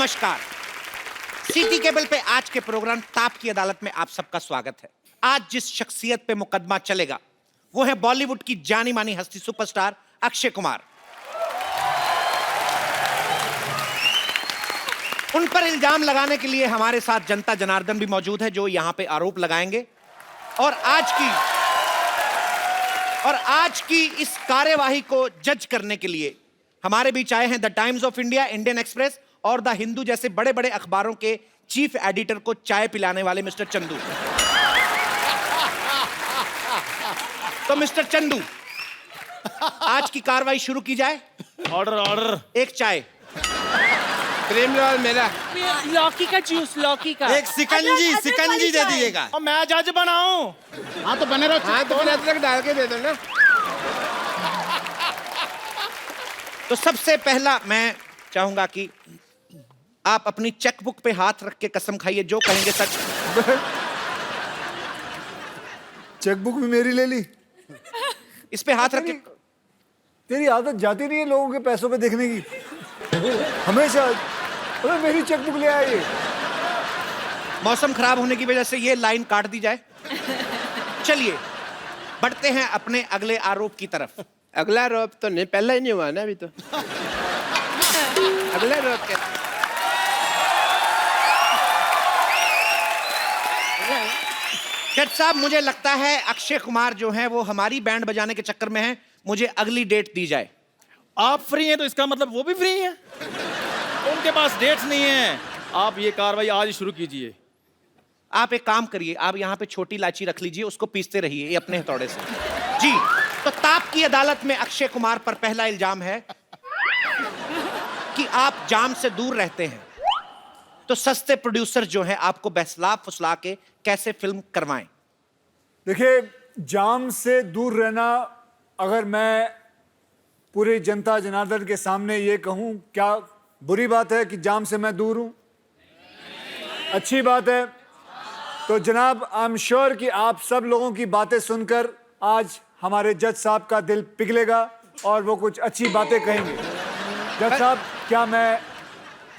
नमस्कार। City cable पे आज के प्रोग्राम ताप की अदालत में आप सबका स्वागत है। आज जिस शख्सियत पे मुकदमा चलेगा वो है बॉलीवुड की जानी मानी हस्ती सुपरस्टार अक्षय कुमार। उन पर इल्जाम लगाने के लिए हमारे साथ जनता जनार्दन भी मौजूद है जो यहां पे आरोप लगाएंगे। और आज की इस कार्यवाही को जज करने के लिए हमारे बीच आए हैं the times of India, Indian express और द हिंदू जैसे बड़े बड़े अखबारों के चीफ एडिटर को चाय पिलाने वाले मिस्टर चंदू। तो मिस्टर चंदू, आज की कार्रवाई शुरू की जाए। Order order. एक चाय, क्रीम रोल मेरा, लौकी का जूस, लौकी का। एक सिकंजी दे दीजिएगा। और मैं जज बनाऊं? हाँ तो बने रहो। हाँ तो फिर अदरक डाल के दे दो ना। तो सबसे पहला मैं चाहूंगा कि आप अपनी चेकबुक पे हाथ रख के कसम खाइए जो कहेंगे सच। चेकबुक भी मेरी ले ली। इस पे हाथ रख के। तेरी आदत जाती नहीं है लोगों के पैसों पे देखने की, हमेशा। अरे मेरी चेकबुक ले आए। मौसम खराब होने की वजह से ये लाइन काट दी जाए। चलिए बढ़ते हैं अपने अगले आरोप की तरफ। अगला रोप तो नहीं, पहला ही नहीं हुआ ना अभी तो। अगला रोप क्या? जज साहब, मुझे लगता है अक्षय कुमार जो है वो हमारी बैंड बजाने के चक्कर में है। मुझे अगली डेट दी जाए। आप फ्री हैं तो इसका मतलब वो भी फ्री हैं। उनके पास डेट्स नहीं है। आप ये कार्रवाई आज ही शुरू कीजिए। आप एक काम करिए, आप यहाँ पे छोटी इलायची रख लीजिए, उसको पीसते रहिए ये अपने हथौड़े से। जी, तो ताप की अदालत में अक्षय कुमार पर पहला इल्जाम है कि आप जाम से दूर रहते हैं। तो सस्ते प्रोड्यूसर जो हैं आपको बहसला फुसला के कैसे फिल्म करवाएं? देखिए, जाम से दूर रहना, अगर मैं पूरी जनता जनार्दन के सामने ये कहूं, क्या बुरी बात है कि जाम से मैं दूर हूं? अच्छी बात है। तो जनाब, आई एम श्योर कि आप सब लोगों की बातें सुनकर आज हमारे जज साहब का दिल पिघलेगा और वो कुछ अच्छी बातें कहेंगे। जज साहब, क्या मैं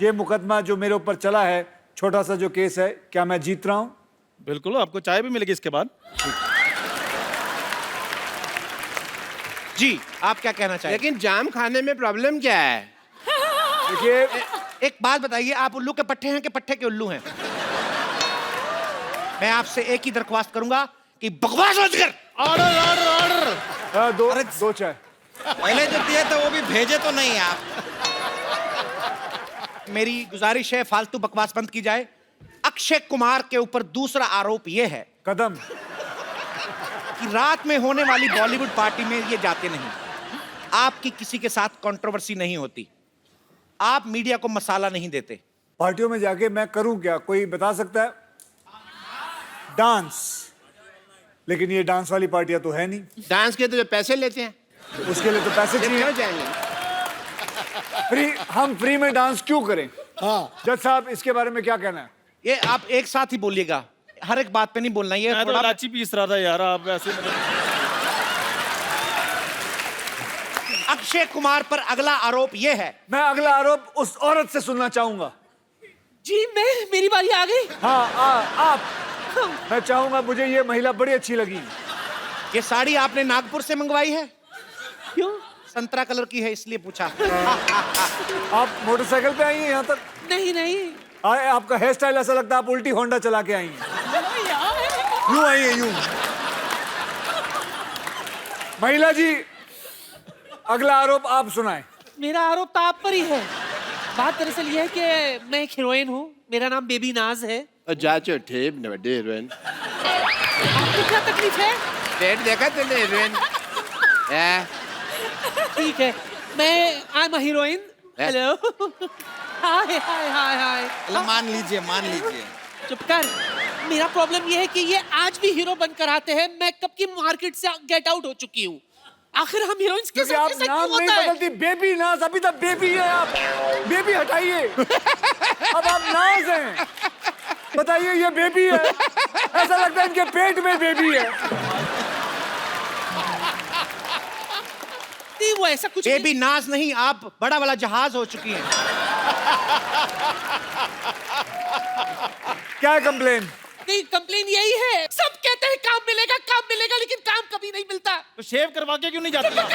ये मुकदमा जो मेरे ऊपर चला है, छोटा सा जो केस है, क्या मैं जीत रहा हूं? बिल्कुल, आपको चाय भी मिलेगी इसके बाद। जी, आप क्या कहना चाहिए? लेकिन जाम खाने में प्रॉब्लम क्या है? देखिए, एक बात बताइए, आप उल्लू के पट्टे हैं कि पट्टे के उल्लू हैं? मैं आपसे एक ही दरख्वास्त करूंगा कि बकवास मत कर। Order order order. दो चाय। पहले जो दिए तो वो भी भेजे तो नहीं आप। मेरी गुजारिश है, फालतू बकवास बंद की जाए। अक्षय कुमार के ऊपर दूसरा आरोप यह है कदम कि रात में होने वाली बॉलीवुड पार्टी में ये जाते नहीं। आपकी किसी के साथ कंट्रोवर्सी नहीं होती, आप मीडिया को मसाला नहीं देते। पार्टियों में जाके मैं करूं क्या, कोई बता सकता है? डांस। लेकिन ये डांस वाली पार्टियां तो है नहीं। डांस के तो जो पैसे लेते हैं उसके लिए तो पैसे ये चाहिए। क्यों जाएंगे? हम फ्री में डांस क्यों करें? हाँ जज साहब, इसके बारे में क्या कहना है? ये आप एक साथ ही बोलिएगा, हर एक बात पे नहीं बोलना। ये मैं तो थोड़ा इलायची पीस रहा था यार, आप ऐसे अक्षय कुमार पर अगला आरोप यह है। मैं अगला आरोप उस औरत से सुनना चाहूंगा। जी, मेरी बारी आ गई। हाँ, आप। मैं चाहूंगा, मुझे ये महिला बड़ी अच्छी लगी। ये साड़ी आपने नागपुर से मंगवाई है? क्यों? संतरा कलर की है इसलिए पूछा। आप मोटरसाइकिल पे आई हैं यहाँ तक? नहीं। आपका हेयर स्टाइल ऐसा लगता है आप उल्टी होंडा चला के आई हैं। यूं आई है, यूं। महिला जी, अगला आरोप आप सुनाएं। मेरा आरोप तो आप पर ही है। बात दरअसल ये है कि मैं एक हीरोइन हूँ, मेरा नाम बेबी नाज है। और जाचो ठेप न बड़े हीरोइन। आपको क्या तकलीफ है? पेट देखा तुमने हीरोइन? ठीक है, मैं I am a heroine. Hello. Hi. मान लीजिए। चुप कर। मेरा प्रॉब्लम ये है कि ये आज भी हीरो बनकर आते हैं। मैं कब की मार्केट से गेट आउट हो चुकी हूँ। आखिर हम हीरोइंस के क्योंकि साथ आप ऐसा नाम क्यों नहीं होता है? बदलती। बेबी नाज, अभी तक बेबी है आप। बेबी हटाइए। अब आप नाज हैं। बताइए, ये बेबी है। ऐसा लगता है इनके पेट में बेबी है। नहीं, वो ऐसा कुछ बेबी नाज नहीं, आप बड़ा वाला जहाज हो चुकी हैं। क्या कंप्लेन? नहीं, कंप्लेन यही है, सब कहते हैं काम मिलेगा, लेकिन काम कभी नहीं मिलता। तो शेव करवा के क्यों नहीं जाती आप?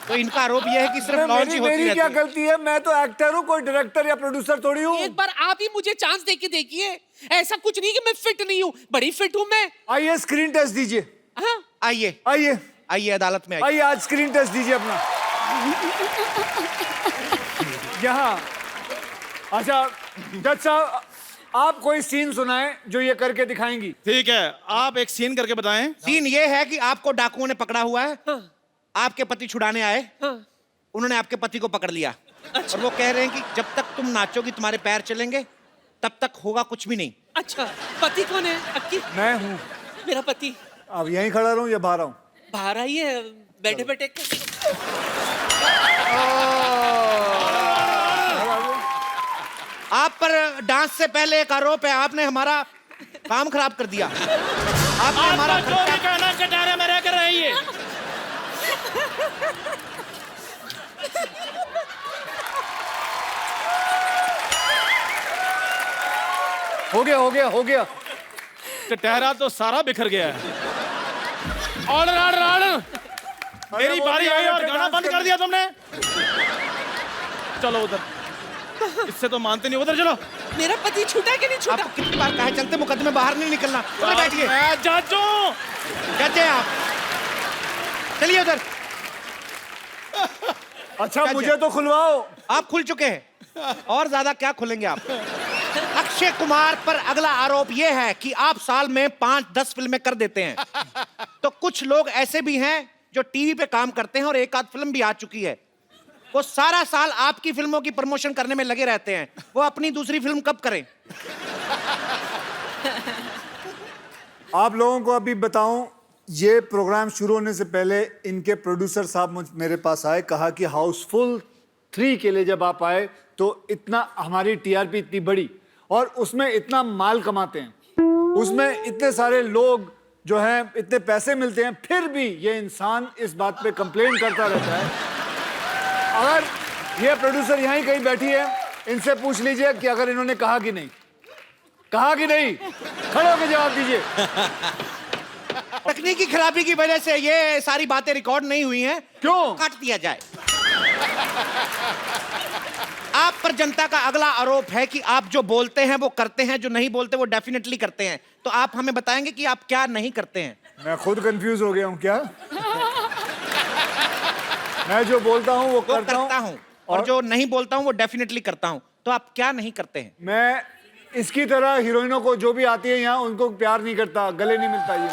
तो इनका आरोप यह है कि सिर्फ लॉन्च ही होती मेरी रहती क्या है। गलती है? मैं तो एक्टर हूँ, कोई डायरेक्टर या प्रोड्यूसर थोड़ी हूँ। एक बार आप ही मुझे चांस दे के देखिए, ऐसा कुछ नहीं कि मैं फिट नहीं हूँ, बड़ी फिट हूँ मैं। आइए स्क्रीन टेस्ट दीजिए। हाँ, आइए आइए आइए अदालत में आइए। आइए आज स्क्रीन टेस्ट दीजिए अपना। यहाँ अच्छा जज साहब, आप कोई सीन सुनाएं जो ये करके दिखाएंगी। ठीक है, आप एक सीन करके बताएं। सीन ये है कि आपको डाकुओं ने पकड़ा हुआ है, आपके पति छुड़ाने आए, हाँ। उन्होंने आपके पति को पकड़ लिया और वो कह रहे हैं कि जब तक तुम नाचोगी तुम्हारे पैर चलेंगे, तब तक होगा कुछ भी नहीं। अच्छा, पति कौन है? अक्की? मैं हूँ। मेरा पति अब यहीं खड़ा रहूं या बाहर आऊं? बाहर आइए, बैठे बैठे। आप पर डांस से पहले एक आरोप है, आपने हमारा काम खराब कर दिया। आपने हमारा आपका जो भी कहना कटारे में रहकर रहिए। हो गया। टहरा तो सारा बिखर गया है। ऑर्डर ऑर्डर ऑर्डर, मेरी वो बारी भी आई आया और थे गाना डांस बंद कर करने। दिया तुमने। चलो उधर, इससे तो मानते नहीं, उधर चलो। मेरा पति छूटा कि नहीं छूटा? आपको कितनी बार कहा है चलते मुकदमे बाहर नहीं निकलना। चलिए बैठिए, मैं जज हूं। जज हैं आप, चलिए उधर। अच्छा क्या मुझे तो खुलवाओ। आप खुल चुके हैं, और ज्यादा क्या खुलेंगे आप? अक्षय कुमार पर अगला आरोप यह है कि आप साल में 5-10 फिल्में कर देते हैं। तो कुछ लोग ऐसे भी हैं जो टीवी पे काम करते हैं और एक आध फिल्म भी आ चुकी है, वो सारा साल आपकी फिल्मों की प्रमोशन करने में लगे रहते हैं। वो अपनी दूसरी फिल्म कब करें? आप लोगों को अभी बताऊं, ये प्रोग्राम शुरू होने से पहले इनके प्रोड्यूसर साहब मेरे पास आए, कहा कि हाउसफुल 3 के लिए जब आप आए तो इतना हमारी टीआरपी इतनी बड़ी और उसमें इतना माल कमाते हैं, उसमें इतने सारे लोग जो हैं, इतने पैसे मिलते हैं, फिर भी ये इंसान इस बात पे कंप्लेन करता रहता है। अगर ये प्रोड्यूसर यहीं कहीं बैठी है, इनसे पूछ लीजिए कि अगर इन्होंने कहा कि नहीं, खड़े होकर जवाब दीजिए। तकनीकी खराबी की वजह से ये सारी बातें रिकॉर्ड नहीं हुई हैं। क्यों? काट दिया जाए। आप पर जनता का अगला आरोप है कि आप जो बोलते हैं वो करते हैं, जो नहीं बोलते वो डेफिनेटली करते हैं। तो आप हमें बताएंगे कि आप क्या नहीं करते हैं? मैं खुद कंफ्यूज हो गया हूँ। क्या? मैं जो बोलता हूँ वो वो करता हूँ और जो नहीं बोलता हूँ वो डेफिनेटली करता हूँ। तो आप क्या नहीं करते हैं? मैं इसकी तरह हीरोइनों को जो भी आती है यहाँ उनको प्यार नहीं करता, गले नहीं मिलता। ये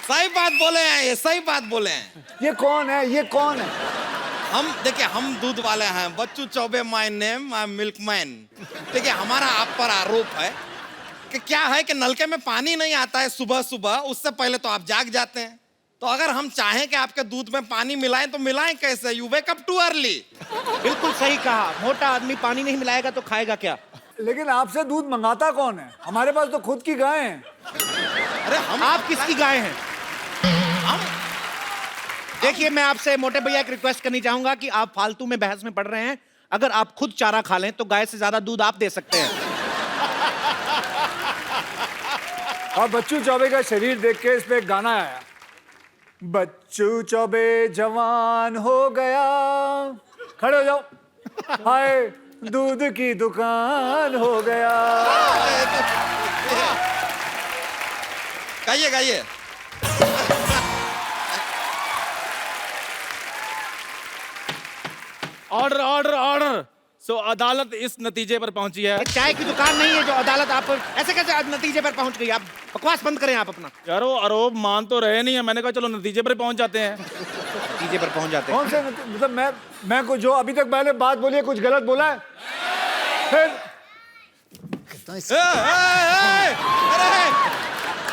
सही बात बोले हैं, ये सही बात बोले हैं। ये कौन है? ये कौन है? हम देखिए, हम दूध वाले हैं, Bachchu Choubey my name, I am milkman. देखिए, हमारा आप पर आरोप है कि क्या है कि नलके में पानी नहीं आता है सुबह सुबह, उससे पहले तो आप जाग जाते हैं। तो अगर हम चाहें कि आपके दूध में पानी मिलाएं तो मिलाएं कैसे? You wake up too early. बिल्कुल सही कहा। मोटा आदमी पानी नहीं मिलाएगा तो खाएगा क्या? लेकिन आपसे दूध मंगाता कौन है? हमारे पास तो खुद की गाय है। अरे आप किसकी गाय हैं? देखिए, मैं आपसे मोटे भैया एक रिक्वेस्ट करनी चाहूंगा कि आप फालतू में बहस में पड़ रहे हैं। अगर आप खुद चारा खा लें तो गाय से ज्यादा दूध आप दे सकते हैं। और बच्चू चौबे का शरीर देख के इस पे एक गाना आया, बच्चू चौबे जवान हो गया, खड़े हो जाओ, हाय दूध की दुकान हो गया। गाइए गाइए। Order order order. सो अदालत इस नतीजे पर पहुंची है। ये चाय की दुकान नहीं है जो अदालत आप ऐसे कैसे आज नतीजे पर पहुंच गई? आप बकवास बंद करें आप अपना। यार वो आरोप मान तो रहे नहीं है, मैंने कहा चलो नतीजे पर पहुंच जाते हैं। नतीजे पर पहुंच जाते हैं। कौन से मतलब मैं कुछ जो अभी तक मैंने बात बोली है कुछ गलत बोला है? फिर अरे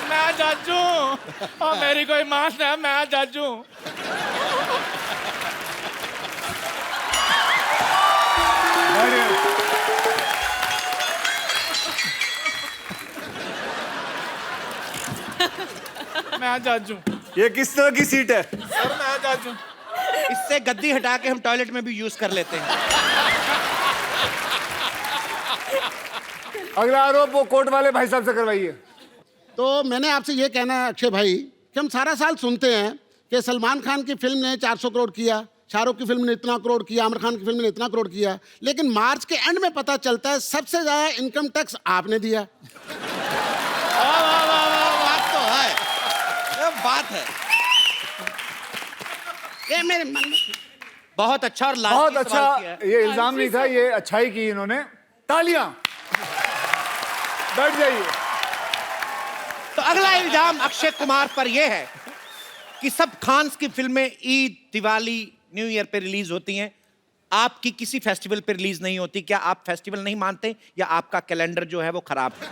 मैं जज हूं और मेरी कोई मान है, मैं जज हूं। मैं जज हूं। ये किस तरह की सीट है? सर मैं जा चुका इससे गद्दी हटा के हम टॉयलेट में भी यूज कर लेते हैं। अगला आरोप वो कोर्ट वाले भाई साहब से करवाइए। तो मैंने आपसे ये कहना है अक्षय भाई कि हम सारा साल सुनते हैं कि सलमान खान की फिल्म ने 400 करोड़ किया, शाहरुख की फिल्म ने इतना करोड़ किया, आमिर खान की फिल्म ने इतना करोड़ किया, लेकिन मार्च के एंड में पता चलता है सबसे ज्यादा इनकम टैक्स आपने दिया। बात तो है, ये बात है। ये मेरे मन में बहुत अच्छा और बहुत लाजमी अच्छा, सवाल किया है। ये इल्जाम नहीं था, ये अच्छाई की इन्होंने। तालियां। बैठ जाइए। तो अगला इल्जाम अक्षय कुमार पर यह है कि सब खान्स की फिल्में ईद, दिवाली, न्यू ईयर पे रिलीज होती हैं, आपकी किसी फेस्टिवल पे रिलीज नहीं होती। क्या आप फेस्टिवल नहीं मानते या आपका कैलेंडर जो है वो खराब है?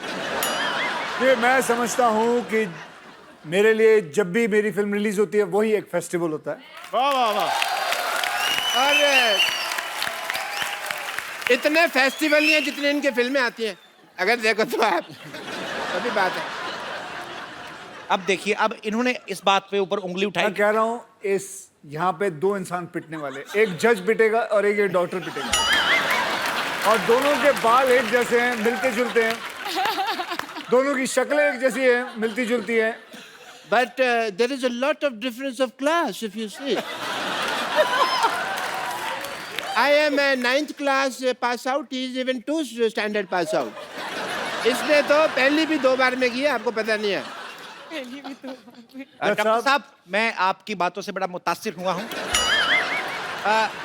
ये मैं समझता हूं कि मेरे लिए जब भी मेरी फिल्म रिलीज होती है वही एक फेस्टिवल होता है। वाह वाह वाह। और इतने फेस्टिवल नहीं है जितने इनकी फिल्में आती हैं, अगर देखो तो आप, अभी बात है। अब देखिए, अब इन्होंने इस बात पे ऊपर उंगली उठाई। मैं कह रहा हूं इस यहाँ पे दो इंसान पिटने वाले, एक जज पिटेगा और एक ये डॉक्टर पिटेगा, और दोनों के बाल एक जैसे हैं, मिलते जुलते हैं, दोनों की शक्लें एक जैसी हैं, मिलती जुलती हैं। But there is a lot of difference of class if you see. I am a 9th class pass out. He is even 2 standard pass out. इसने तो पहली भी 2 बार में किया, आपको पता नहीं है। डॉक्टर साहब, मैं आपकी बातों से बड़ा मुतासिर हुआ हूं।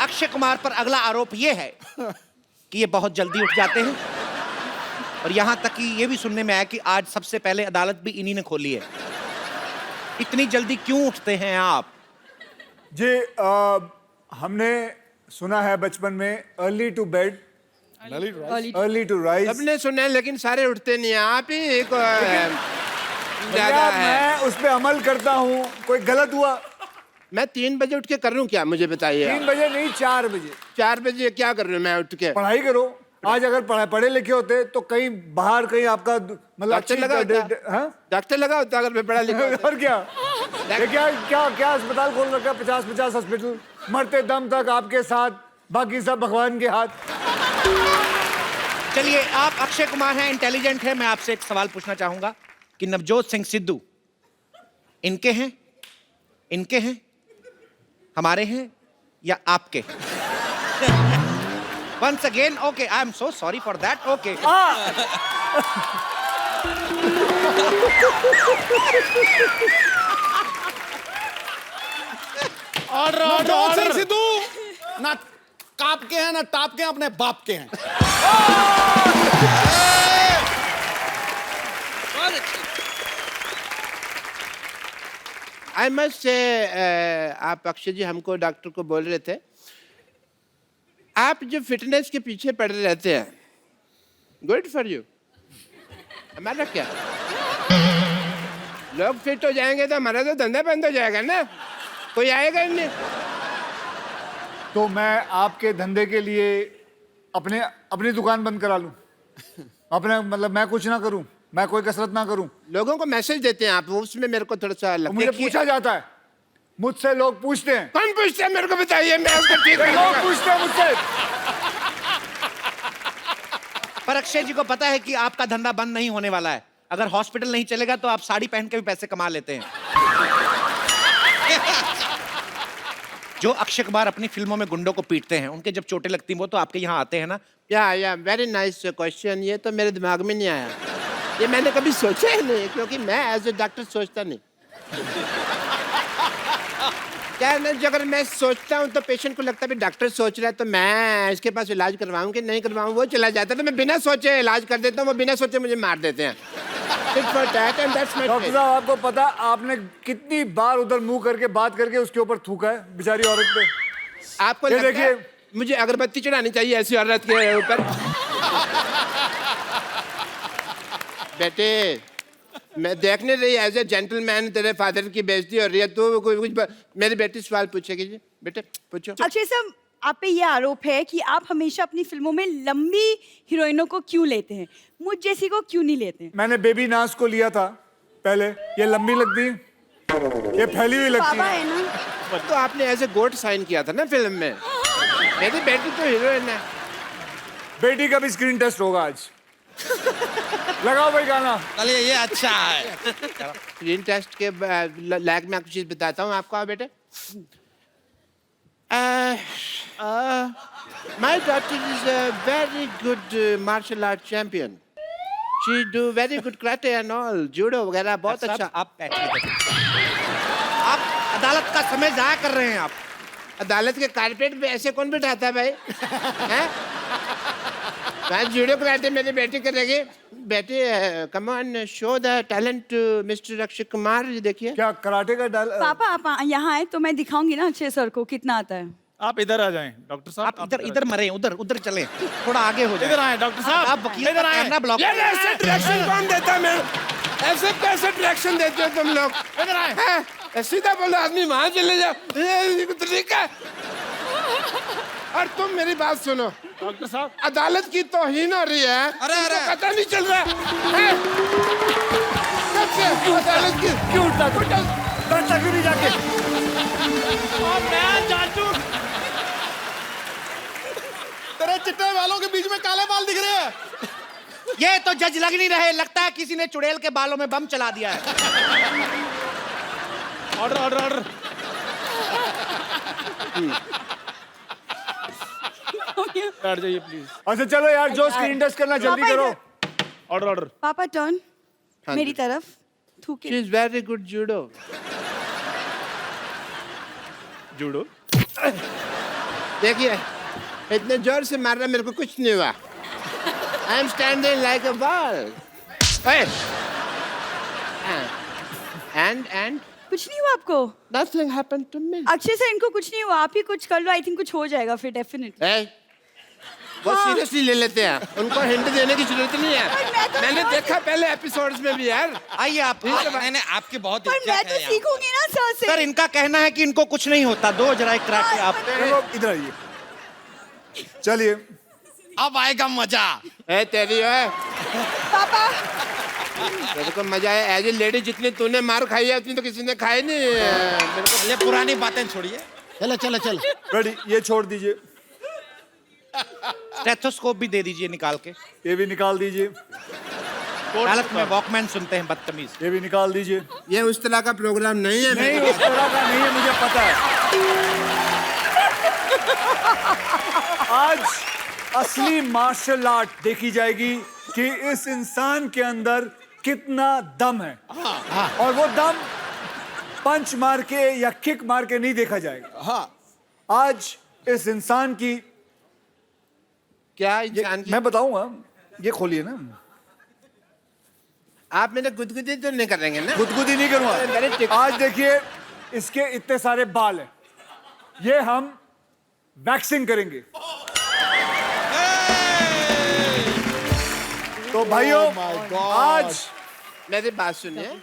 अक्षय कुमार पर अगला आरोप यह है कि ये बहुत जल्दी उठ जाते हैं, और यहां तक कि ये भी सुनने में आया कि आज सबसे पहले अदालत भी इन्हीं ने खोली है। इतनी जल्दी क्यों उठते हैं आप? जी हमने सुना है बचपन में early to bed early to rise. सबने सुना है लेकिन सारे उठते नहीं हैं, आप ही एक ज्यादा है। मैं उस पर अमल करता हूँ, कोई गलत हुआ? मैं 3 बजे उठ के कर रहा हूँ क्या, मुझे बताइए। 3 बजे नहीं, 4 बजे। 4 बजे क्या कर रहा हूँ मैं उठ के? पढ़ाई करो। आज अगर पढ़े लिखे होते तो कहीं बाहर कहीं आपका मतलब डॉक्टर लगा होता। हाँ? डॉक्टर लगा होता अगर मैं पढ़ा लिखा होता। और क्या ये क्या अस्पताल खोल रखा है, 50 हॉस्पिटल, मरते दम तक आपके साथ, बाकी सब भगवान के हाथ। चलिए, आप अक्षय कुमार हैं, इंटेलिजेंट हैं, मैं आपसे एक सवाल पूछना चाहूंगा कि नवजोत सिंह सिद्धू इनके हैं, हमारे हैं या आपके? Once again, okay, I am so sorry for that. Okay. Navjot Singh Sidhu ना काप के हैं ना टाप के हैं, अपने बाप के हैं। आई मस्ट से आप अक्षय जी हमको डॉक्टर को बोल रहे थे, आप जो फिटनेस के पीछे पड़े रहते हैं, गुड फॉर यू। हमारा क्या, लोग फिट हो जाएंगे तो हमारा तो धंधा बंद हो जाएगा ना, कोई आएगा ही नहीं। तो मैं आपके धंधे के लिए अपनी दुकान बंद करा लूं, अपने मतलब मैं कुछ ना करूं, मैं कोई कसरत ना करूं? लोगों को मैसेज देते हैं आप, उसमें मेरे को थोड़ा सा तो मुझे पूछा जाता है, मुझसे लोग पूछते हैं। कौन पूछता है मेरे को बताइए, मैं उसको ठीक कर लोग दूंगा। पूछते हैं मुझसे। पर अक्षय जी को पता है कि आपका धंधा बंद नहीं होने वाला है। अगर हॉस्पिटल नहीं चलेगा तो आप साड़ी पहन के भी पैसे कमा लेते हैं। जो अक्षय कुमार अपनी फिल्मों में गुंडों को पीटते हैं, उनके जब चोटें लगती हैं वो तो आपके यहाँ आते हैं ना? या वेरी नाइस क्वेश्चन। ये तो मेरे दिमाग में नहीं आया, ये मैंने कभी सोचा ही नहीं, क्योंकि मैं एज ए डॉक्टर सोचता नहीं। क्या है ना, अगर मैं सोचता हूँ तो पेशेंट को लगता है डॉक्टर सोच रहा है तो मैं इसके पास इलाज करवाऊँ कि नहीं करवाऊँ, वो चला जाता है, तो मैं बिना सोचे इलाज कर देता हूँ, वो बिना सोचे मुझे मार देते हैं। डॉक्टर साहब, आपको पता आपने कितनी बार उधर मुंह करके बात करके उसके ऊपर थूका है बेचारी औरत पे? आपको ये लगता है देखिए, मुझे अगरबत्ती चढ़ानी चाहिए ऐसी औरत के ऊपर? बेटे, मैं देख नहीं रही एज ए जेंटलमैन तेरे फादर की बेइज्जती हो रही है, तो कुछ मेरी बेटी सवाल पूछेगी जी। बेटे पूछो। अक्षय साहब, आप पे ये आरोप है कि आप हमेशा अपनी फिल्मों में लंबी हीरोइनों को क्यों लेते हैं, मुझ जैसी को क्यों नहीं लेते हैं? मैंने बेबी नाज को लिया था पहले, ये लंबी लगती है। ये फैली हुई लगती पापा है। है ना। तो आपने ऐसे गोट साइन किया था ना फिल्म में। मेरी बेटी तो हीरोइन है। बेटी का भी स्क्रीन टेस्ट होगा आज। लगाओ भाई गाना। चलिए ये अच्छा है। स्क्रीन टेस्ट के लायक मैं कुछ चीज बताता हूँ आपको। बेटे, my daughter is a very good martial art champion. She do very good karate and all, judo वगैरह बहुत साहब, अच्छा। आप बैठिए। आप अदालत का समय जाया कर रहे हैं आप। अदालत के कारपेट पे ऐसे कौन बिठाता है भाई? हैं? मैं जूडो कराटे मेरी बेटी करेगी। बेटी, come on, show the talent to mister Akshay Kumar. ये देखिए। क्या कराटे का डाल? पापा आप यहाँ आए तो मैं दिखाऊंगी ना अक्षय सर को कितना आता है। आप इधर आ जाएं डॉक्टर साहब। आप इधर इधर मरे, उधर उधर चले, थोड़ा आगे हो जाए। इधर आए डॉक्टर साहब। आप वकील इधर का आए। Camera block. यार ऐसे डायरेक्शन कौन देता है? मैं ऐसे कैसे डायरेक्शन देते हो तुम लोग? इधर आए। हैं? सीधा बोलो आदमी वहां चले जाओ, ये तरीका है। और तुम मेरी बात सुनो डॉक्टर साहब, अदालत की तौहीन हो रही है। अरे, अरे। तुमको पता नहीं चल रहा है? कब से अदालत की क्यों उठता तू? बैठता क्यों नहीं जाके? और मैं जाटू। तेरे चिट्टे वालों के बीच में काले बाल दिख रहे हैं। ये तो जज लग नहीं रहे, लगता है किसी ने चुड़ैल के बालों में बम चला दिया है। Order order order. बैठ जाइए प्लीज। अच्छा चलो यार, जो स्क्रीन टेस्ट करना जल्दी पापा करो। Order order. पापा टर्न हाँ मेरी जी। तरफ थूके। She is very good judo. Judo. देखिए इतने जोर से मार रहा, मेरे को कुछ नहीं हुआ। I am standing like a ball. And कुछ नहीं हुआ आपको? Nothing happened to me. Akshay sir इनको कुछ नहीं हुआ, आप ही कुछ कर लो, आई थिंक कुछ हो जाएगा फिर डेफिनेटली। वो हाँ। सीरियसली ले लेते हैं, उनको हिंट देने की जरूरत नहीं पर मैं है। तो मैंने बहुत- देखा पहले एपिसोड्स में भी यार। आइए आप। मैंने आपकी बहुत पर मैं इज्जत तो है यहाँ। सीखूंगी ना सर से। सर इनका कहना है कि इनको कुछ नहीं होता। दो जरा एक कराटे आप। चलो इधर आइए। चलिए अब आएगा मजा। ए तेरी है, पापा मेरे को मजा आया। एज ए लेडी जितनी तूने मार खाई है उतनी तो किसी ने खाई नहीं है। मेरे को ये पुरानी बातें छोड़िए। चलो चलो चलो। रेडी, ये छोड़ दीजिए, स्टेथोस्कोप भी दे दीजिए निकाल के। ये भी निकाल दीजिए, अदालत में वॉकमैन सुनते हैं बदतमीज। ये भी निकाल दीजिए। ये उस तरह का प्रोग्राम नहीं है। नहीं उस तरह का नहीं है, मुझे पता है। आज असली मार्शल आर्ट देखी जाएगी कि इस इंसान के अंदर कितना दम है। और वो दम पंच मार के या किक मार के नहीं देखा जाएगा। आज इस इंसान की, क्या इंसान की? मैं बताऊंगा, ये खोलिए ना। आप मेरे गुदगुदी तो नहीं करेंगे ना? गुदगुदी नहीं मेरे करूंगा। टिक- आज देखिए इसके इतने सारे बाल हैं, ये हम वैक्सिंग करेंगे। तो भाइयों आज मेरी बात सुनिए।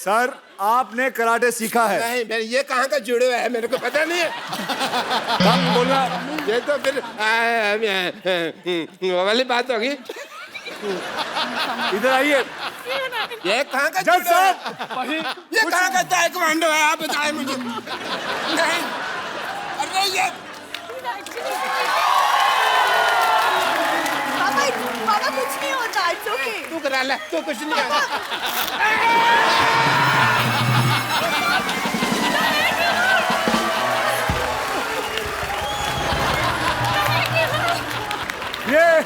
सर आपने कराटे सीखा है। नहीं, मेरे ये कहाँ का जुड़े हुआ है मेरे को पता नहीं है। हम बोलना ये तो फिर वो वाली बात होगी। इधर आइए। ये कहाँ का जज जुड़े हुआ है? साहब ये कहाँ का ताइक्वांडो है? आप बताएं मुझे। नहीं, अरे ये पापा पापा कुछ नहीं होता, इट्स ओके। तू करा ले, तू कुछ नहीं आता। ये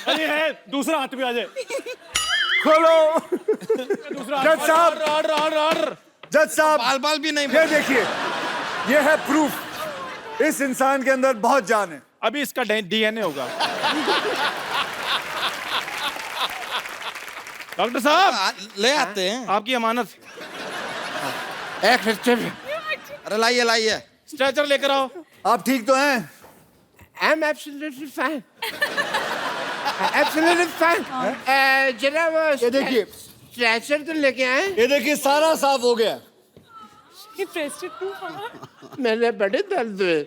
अरे है, दूसरा हाथ भी आ जाए। खोलो। दूसरा जज साहब, ऑर्डर ऑर्डर ऑर्डर। जज साहब बाल बाल भी नहीं। ये देखिए, ये है प्रूफ, इस इंसान के अंदर बहुत जान है। अभी इसका डीएनए होगा। डॉक्टर साहब ले आते हैं। आपकी अमानत। एक मिनट, अरे लाइए लाइए। स्ट्रेचर लेकर आओ। आप ठीक तो हैं? I am absolutely fine. Absolutely fine. जरा वो ये देखिए, स्ट्रेचर तो लेके आए। ये देखिए सारा साफ हो गया। मेरे बड़े दर्द हुए।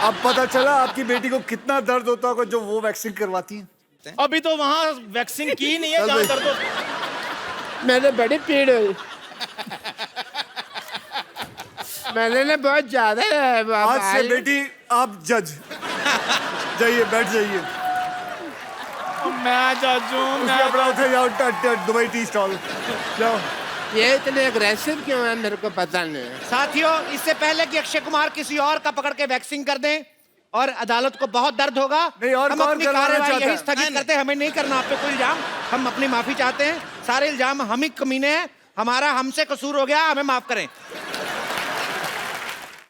अब पता चला आपकी बेटी को कितना दर्द होता होगा जो वो वैक्सीन करवाती है। हैं। अभी तो वहां वैक्सीन की नहीं है, चल जहाँ भाई। दर्द हो। मैंने बड़ी पीड़ हुई। मैंने ना बहुत ज्यादा आज से बेटी आप जज जाइए, बैठ जाइए। मैं जाजू, उसके अपना उठे जाओ, दुबई टी स्टॉल जाओ। ये इतने अग्रेसिव क्यों है मेरे को पता नहीं है। साथियों, इससे पहले कि अक्षय कुमार किसी और का पकड़ के वैक्सिंग कर दें और अदालत को बहुत दर्द होगा, नहीं, और हम कौन अपनी करवाना कार्रवाई चाहता यही है? स्थगित करते हैं। हमें नहीं करना आप पे कोई इल्जाम, हम अपनी माफी चाहते हैं। सारे इल्जाम हम ही कमीने हैं, हमारा हमसे कसूर हो गया, हमें माफ करें।